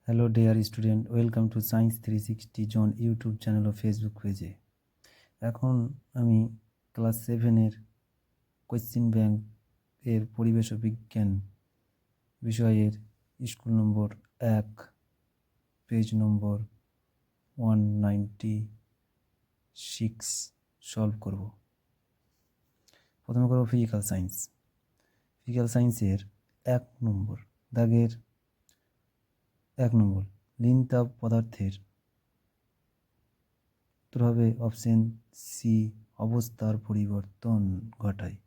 Hello dear student, welcome to science 360 জন YouTube channel ও Facebook পেজে। এখন আমি ক্লাস 7-এর কোয়েশ্চেন ব্যাংক এর পরিবেশ ও বিজ্ঞান বিষয়ের স্কুল নম্বর 1 পেজ নম্বর 196 সলভ করব। প্রথমে করব ফিজিক্যাল সায়েন্স। ফিজিক্যাল সায়েন্সের 1 নম্বর দাগের 1 নম্বর লীন তাপ পদার্থের উত্তর হবে অপশন সি, অবস্থার পরিবর্তন ঘটায়।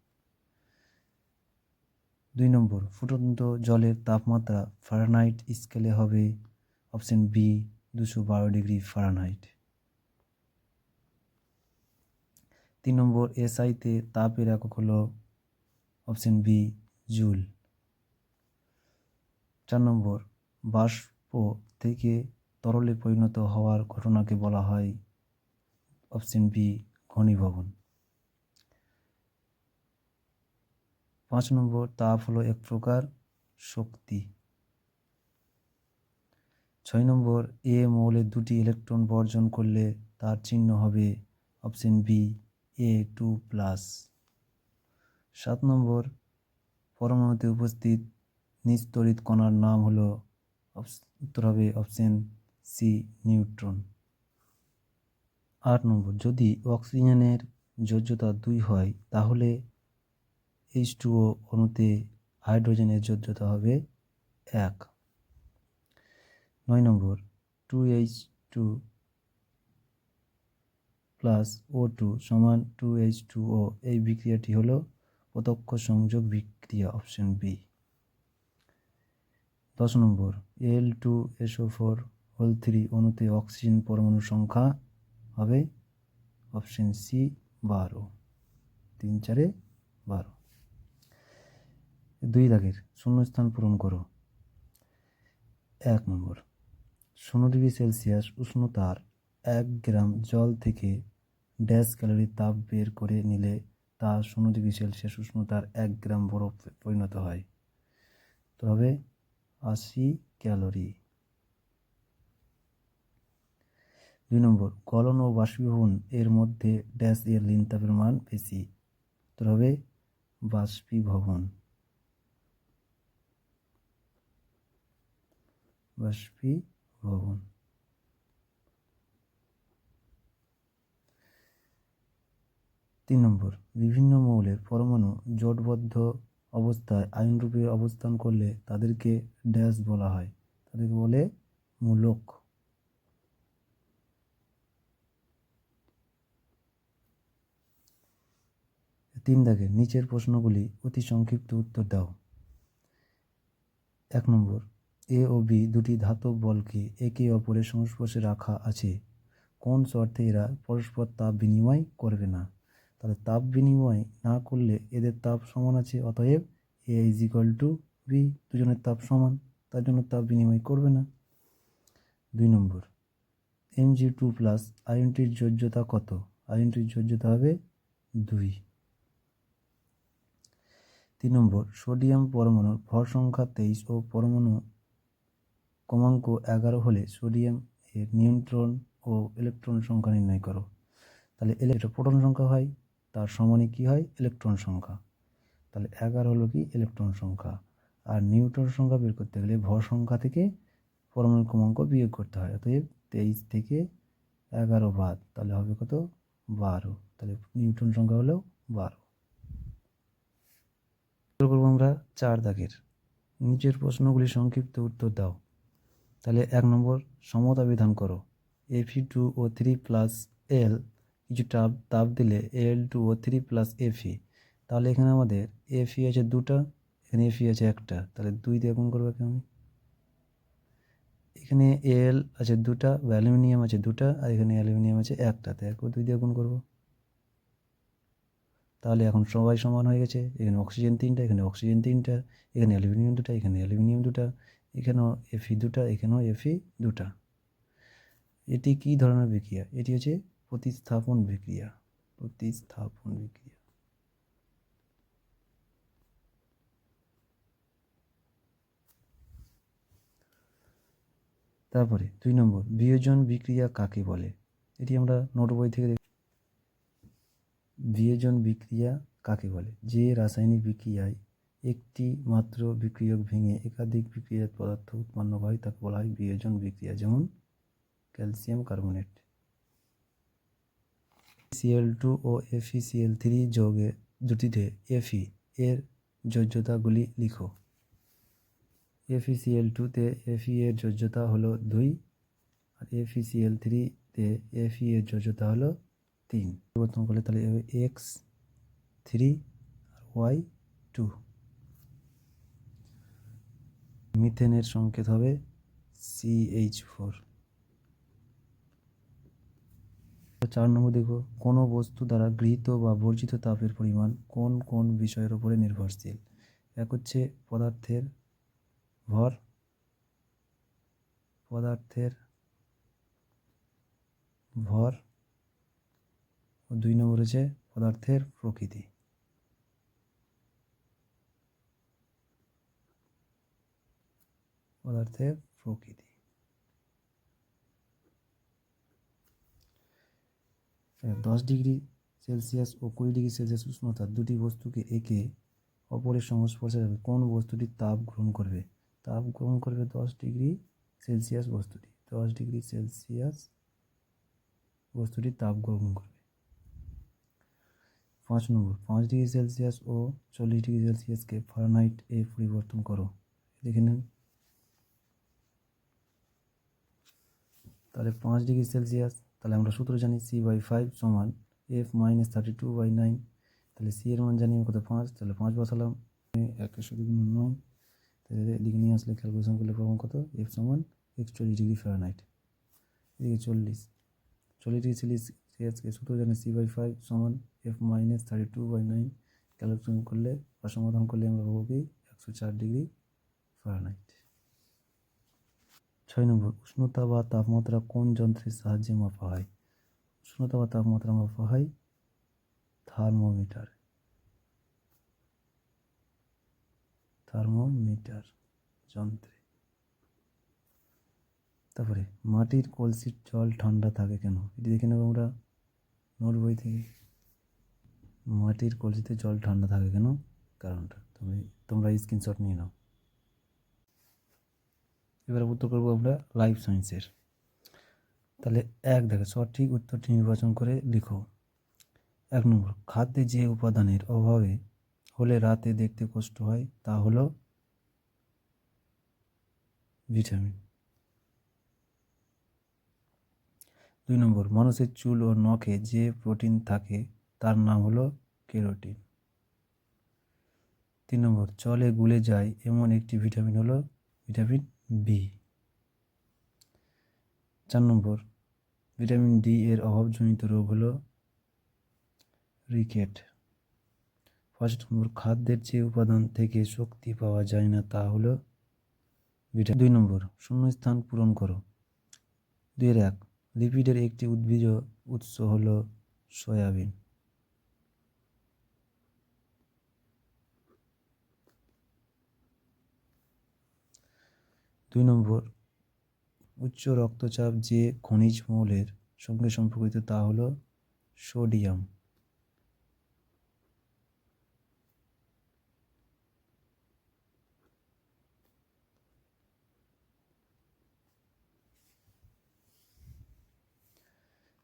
2 নম্বর ফুটন্ত জলের তাপমাত্রা ফারেনহাইট স্কেলে হবে অপশন বি 212 ডিগ্রি ফারেনহাইট। 3 নম্বর এসআইতে তাপের একক হলো অপশন বি জুল। 4 নম্বর বাষ্প থেকে তরলে পরিণত হওয়ার ঘটনাকে বলা হয় অপশন বি ঘনীভবন। 5 নম্বর তাপ হলো এক প্রকার শক্তি। 6 নম্বর এ মৌলের 2টি ইলেকট্রন বর্জন করলে তার চিহ্ন হবে অপশন বি A2+। 7 নম্বর পরমাণুতে উপস্থিত নিস্তড়িত কণার নাম হলো উত্তর হবে অপশন সি নিউট্রন। 8 নম্বর যদি অক্সিজেনের যোজ্যতা 2 হয় তাহলে H2O অণুতে হাইড্রোজেনের যোজ্যতা হবে 1। 9 নম্বর 2H2+O2 সমান 2H2O এই বিক্রিয়াটি হলো প্রত্যক্ষ সংযোগ বিক্রিয়া অপশন বি। 10 নম্বর Al2SO4 অণুতে অক্সিজেন পরমাণুর সংখ্যা হবে অপশন সি 12। 3 4 12। 2 দাগের শূন্যস্থান পূরণ করো। 1 নম্বর 0 ডিগ্রি সেলসিয়াস উষ্ণতার 1 গ্রাম জল থেকে ড্যাশ ক্যালোরি তাপ বের করে নিলে তা 0 ডিগ্রি সেলসিয়াস উষ্ণতার 1 গ্রাম বরফ পরিণত হয়, তবে 80 ক্যালোরি। 2 নম্বর গলন ও বাষ্পীভবন এর মধ্যে ড্যাশ এর লীন তাপের মান বেশি, তবে বাষ্পীভবন। 3 নম্বর বিভিন্ন মৌলের পরমাণু জোটবদ্ধ অবস্থায় আয়নরূপে অবস্থান করলে তাদেরকে ড্যাশ বলা হয়, তাদেরকে বলে মূলক। 3 দাগের নিচের প্রশ্নগুলি অতি সংক্ষিপ্ত উত্তর দাও। 1 নম্বর এ ও বি দুটি ধাতব বলকে একে অপরের সংস্পর্শে রাখা আছে, কোন শর্তে এরা পরস্পর তাপ বিনিময় করবে না? তাহলে তাপ বিনিময় না করলে এদের তাপ সমান আছে, অতএব এ ইজ ইকুয়াল টু বি, দুজনের তাপ সমান, তার জন্য তাপ বিনিময় করবে না। 2 নম্বর Mg2+ আয়নটির যোজ্যতা কত? আয়নটির যোজ্যতা হবে 2। 3 নম্বর সোডিয়াম পরমাণুর ভর সংখ্যা 23 ও পরমাণু ক্রমাঙ্ক 11 হলে সোডিয়াম এর নিউট্রন ও ইলেকট্রন সংখ্যা নির্ণয় করো। তাহলে এটা প্রোটন সংখ্যা হয়, তার সমানই কি হয় ইলেকট্রন সংখ্যা। তাহলে 11 হলো কি ইলেকট্রন সংখ্যা, আর নিউট্রন সংখ্যা বের করতে গেলে ভর সংখ্যা থেকে পরমাণু ক্রমাঙ্ক বিয়োগ করতে হয়, অতএব 23 থেকে 11 বাদ, তাহলে হবে কত 12। তাহলে নিউট্রন সংখ্যা হলো 12। উত্তর করবো আমরা 4 দাগের নিচের প্রশ্নগুলি সংক্ষিপ্ত উত্তর দাও। তাহলে 1 নম্বর সমতা বিধান করো। Fe2O3+L কিছু তাপ দিলে Al2O3+Fe, তাহলে এখানে আমাদের Fe আছে 2টা, এখানে Fe আছে 1টা, তাহলে 2 দিয়ে গুণ করবো আমি। এখানে Al আছে 2টা বা অ্যালুমিনিয়াম আছে 2টা, আর এখানে অ্যালুমিনিয়াম আছে 1টা, তাই 2 দিয়ে গুণ করবো। তাহলে এখন সবাই সমান হয়ে গেছে, এখানে অক্সিজেন 3টা, এখানে অক্সিজেন 3টা, এখানে অ্যালুমিনিয়াম 2টা, এখানে অ্যালুমিনিয়াম 2টা, এখানেও Fe 2টা, এখানেও Fe 2টা। এটি কি ধরনের বিক্রিয়া? এটি হচ্ছে প্রতিস্থাপন বিক্রিয়া। প্রতিস্থাপন বিক্রিয়া। তারপরে 2 নম্বর, বিয়োজন বিক্রিয়া কাকে বলে? এটি আমরা নোট বই থেকে বিয়োজন বিক্রিয়া কাকে বলে? যে রাসায়নিক বিক্রিয়ায় একটি মাত্র বিক্রিয়ক ভেঙে একাধিক বিক্রিয়ক পদার্থ উৎপন্ন হয় তাকে বলা হয় বিয়োজন বিক্রিয়া। যেমন ক্যালসিয়াম কার্বনেট। Cl2 ও FeCl3 যৌগে জুটিতে Fe এর যোজ্যতাগুলি লিখো। FeCl2 তে Fe এর যোজ্যতা হলো 2 আর FeCl3 তে Fe এর যোজ্যতা হলো 3। পরিবর্তন করলে তাহলে X3 আর Y2। মিথেনের সংকেত হবে CH4। 4 নম্বর দেখো, কোনো বস্তু দ্বারা গৃহীত বা বর্জিত তাপের পরিমাণ কোন কোন বিষয়ের উপরে নির্ভরশীল? এক হচ্ছে পদার্থের ভর, ও 2 নম্বর হচ্ছে পদার্থের প্রকৃতি। পদার্থের প্রকৃতি। 10 ডিগ্রি সেলসিয়াস ও 20 ডিগ্রি সেলসিয়াস উষ্ণতার দুটি বস্তুকে একে অপরের সংস্পর্শে রাখবে কোন বস্তুটি তাপ গ্রহণ করবে? তাপ গ্রহণ করবে 10 ডিগ্রি সেলসিয়াস বস্তুটি। 10 ডিগ্রি সেলসিয়াস বস্তুটি তাপ গ্রহণ করবে। 5 নম্বর, 5 ডিগ্রি সেলসিয়াস ও 40 ডিগ্রি সেলসিয়াসকে ফারেনহাইট এ পরিবর্তন করো। দেখে নেন। তাহলে 5 ডিগ্রি সেলসিয়াস, তাহলে আমরা সূত্র জানি C/5 সমান F-32/9। তাহলে সি এর মান জানি কত 5, তাহলে 5 বসালাম। 1/9, তাহলে এদিকে নিয়ে আসলে ক্যালকুলেশন করলে পাবো কত? F সমান 41 ডিগ্রি ফারেনহাইট। এদিকে 40 ডিগ্রি সেলসিয়াসকে সূত্র জানি C/5 সমান F-32/9। ক্যালকুলেশন করলে বা সমাধান করলে আমরা পাবো কি 104 ডিগ্রি ফারেনহাইট। 6 নম্বর, উষ্ণতা বা তাপমাত্রা কোন যন্ত্রের সাহায্যে মাপা হয়? উষ্ণতা বা তাপমাত্রা মাপা হয় থার্মোমিটার যন্ত্রে। তারপরে মাটির কলসির জল ঠান্ডা থাকে কেন? এটি দেখে নেব আমরা নোট বই থেকে। মাটির কলসিতে জল ঠান্ডা থাকে কেন, কারণটা তোমরা স্ক্রিনশট নিয়ে নাও। এবারে উত্তর করবো আমরা লাইফ সায়েন্সের। তাহলে দেখো সঠিক উত্তরটি নির্বাচন করে লিখো। 1 নম্বর, খাদ্যে যে উপাদানের অভাবে হলে রাতে দেখতে কষ্ট হয় তা হলো ভিটামিন। 2 নম্বর, মানুষের চুল ও নখে যে প্রোটিন থাকে তার নাম হলো কেরাটিন। 3 নম্বর, জলে গুলে যায় এমন একটি ভিটামিন হলো ভিটামিন বি। 4 নম্বর, ভিটামিন ডি এর অভাবজনিত রোগ হলো রিকেট। 5 নম্বর, খাদ্যের যে উপাদান থেকে শক্তি পাওয়া যায় না তা হলো ভিটামিন। 2 নম্বর, শূন্যস্থান পূরণ করো। 2-1, লিপিডের একটি উদ্ভিজ্জ উৎস হলো সয়াবিন। 2 নম্বর, উচ্চ রক্তচাপ যে খনিজ মৌলের সঙ্গে সম্পর্কিত তা হলো সোডিয়াম।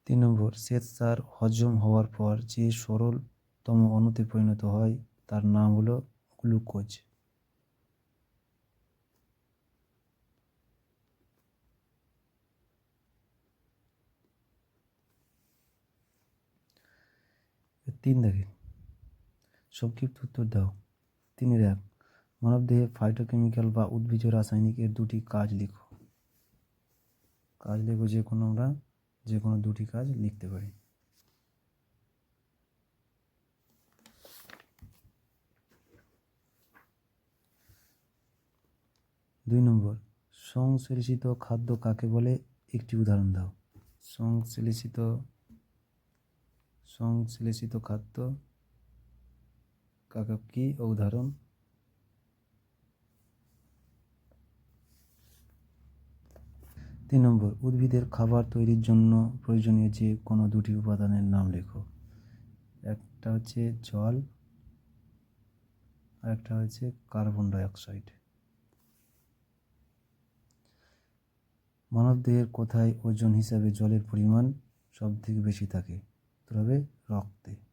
3 নম্বর, শ্বেতসার হজম হওয়ার পর যে সরলতম অণুতে পরিণত হয় তার নাম হলো গ্লুকোজ। 3 দেখে সংক্ষিপ্ত উত্তর দাও। 3-1, মানবদেহে ফাইটোকেমিক্যাল বা উদ্ভিজ্জ রাসায়নিক এর দুটি কাজ লিখো। কাজ লিখো, আমরা যে কোনো দুটি কাজ লিখতে পারি। 2 নম্বর, সংশ্লেষিত খাদ্য কাকে বলে একটি উদাহরণ দাও। সংশ্লেষিত খাদ্য কাকে কি উদাহরণ? 3 নম্বর, উদ্ভিদের খাবার তৈরির জন্য প্রয়োজনীয় যে কোনো দুটি উপাদানের নাম লেখো। একটা হচ্ছে জল আর একটা হচ্ছে কার্বন ডাইঅক্সাইড। মানবদেহের কোথায় ওজন হিসাবে জলের পরিমাণ সব থেকে বেশি থাকে? উত্তর হবে রক্তে।